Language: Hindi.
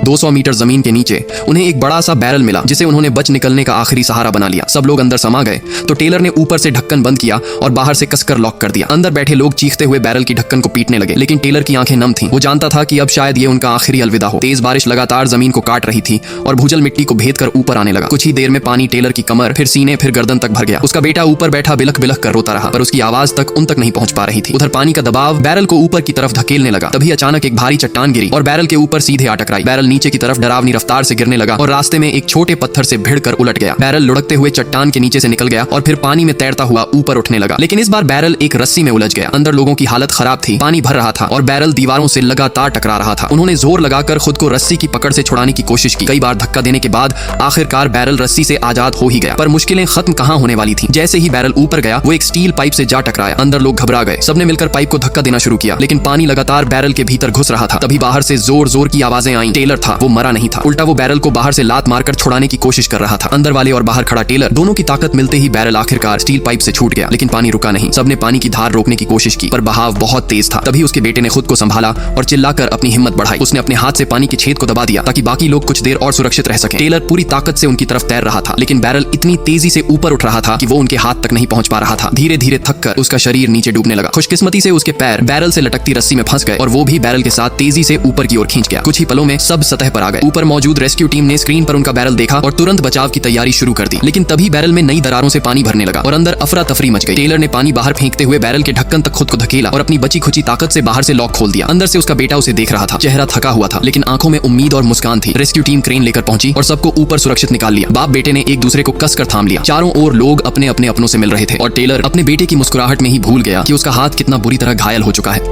200 मीटर जमीन के नीचे उन्हें एक बड़ा सा बैरल मिला जिसे उन्होंने बच निकलने का आखिरी सहारा बना लिया। सब लोग अंदर समा गए तो टेलर ने ऊपर से ढक्कन बंद किया और बाहर से कसकर लॉक कर दिया। अंदर बैठे लोग चीखते हुए बैरल की ढक्कन को पीटने लगे, लेकिन टेलर की आंखें नम थीं। वो जानता था कि अब शायद ये उनका आखिरी अलविदा हो। तेज बारिश लगातार जमीन को काट रही थी और भूजल मिट्टी को भेद कर ऊपर आने लगा। कुछ ही देर में पानी टेलर की कमर, फिर सीने, फिर गर्दन तक भर गया। उसका बेटा ऊपर बैठा बिलख बिलख कर रोता रहा, पर उसकी आवाज तक उन तक नहीं पहुंच पा रही थी। उधर पानी का दबाव बैरल को ऊपर की तरफ धकेलने लगा। तभी अचानक एक भारी चट्टान गिरी और बैरल के ऊपर सीधे आ टकराई। बैरल नीचे की तरफ डरावनी रफ्तार से गिरने लगा और रास्ते में एक छोटे पत्थर से भिड़कर उलट गया। बैरल लुढ़कते हुए चट्टान के नीचे से निकल गया और फिर पानी में तैरता हुआ ऊपर उठने लगा। लेकिन इस बार बैरल एक रस्सी में उलझ गया। अंदर लोगों की हालत खराब थी, पानी भर रहा था और बैरल दीवारों से लगातार टकरा रहा था। उन्होंने जोर लगाकर खुद को रस्सी की पकड़ से छुड़ाने की कोशिश की। कई बार धक्का देने के बाद आखिरकार बैरल रस्सी से आजाद हो ही गया, पर मुश्किलें खत्म कहां होने वाली थी। जैसे ही बैरल ऊपर गया वो एक स्टील पाइप से जा टकराया। अंदर लोग घबरा गए। सबने मिलकर पाइप को धक्का देना शुरू किया, लेकिन पानी लगातार बैरल के भीतर घुस रहा था। तभी बाहर से जोर जोर की आवाजें आईं। टेलर था, वो मरा नहीं था, उल्टा वो बैरल को बाहर से लात मारकर छुड़ाने की कोशिश कर रहा था। अंदर वाले और बाहर खड़ा टेलर, दोनों की ताकत मिलते ही बैरल आखिरकार स्टील पाइप से छूट गया, लेकिन पानी रुका नहीं। सबने पानी की धार रोकने की कोशिश की, पर बहाव बहुत तेज था। तभी उसके बेटे ने खुद को संभाला और चिल्लाकर अपनी हिम्मत बढ़ाई। उसने अपने हाथ से पानी के छेद को दबा दिया ताकि बाकी लोग कुछ देर और सुरक्षित रह सकें। टेलर पूरी ताकत से उनकी तरफ तैर रहा था, लेकिन बैरल इतनी तेजी से ऊपर उठ रहा था कि वो उनके हाथ तक नहीं पहुंच पा रहा था। धीरे धीरे थककर उसका शरीर नीचे डूबने लगा। खुशकिस्मती से उसके पैर बैरल से लटकती रस्सी में फंस गए और वो भी बैरल के साथ तेजी से ऊपर की ओर खींच गया। कुछ ही पलों में सब सतह पर आ गए। ऊपर मौजूद रेस्क्यू टीम ने स्क्रीन पर उनका बैरल देखा और तुरंत बचाव की तैयारी शुरू कर दी, लेकिन तभी बैरल में नई दरारों से पानी भरने लगा और अंदर अफरा तफरी मच गई। टेलर ने पानी बाहर फेंकते हुए बैरल के ढक्कन तक खुद को धकेला और अपनी बची खुची ताकत से बाहर से लॉक खोल दिया। अंदर से उसका बेटा उसे देख रहा था। चेहरा थका हुआ था, लेकिन आंखों में उम्मीद और मुस्कान थी। रेस्क्यू टीम क्रेन लेकर पहुंची और सबको ऊपर सुरक्षित निकाल लिया। बाप बेटे ने एक दूसरे को कसकर थाम लिया। चारों ओर लोग अपने अपने अपनों से मिल रहे थे और टेलर अपने बेटे की मुस्कुराहट में ही भूल गया कि उसका हाथ कितना बुरी तरह घायल हो चुका है।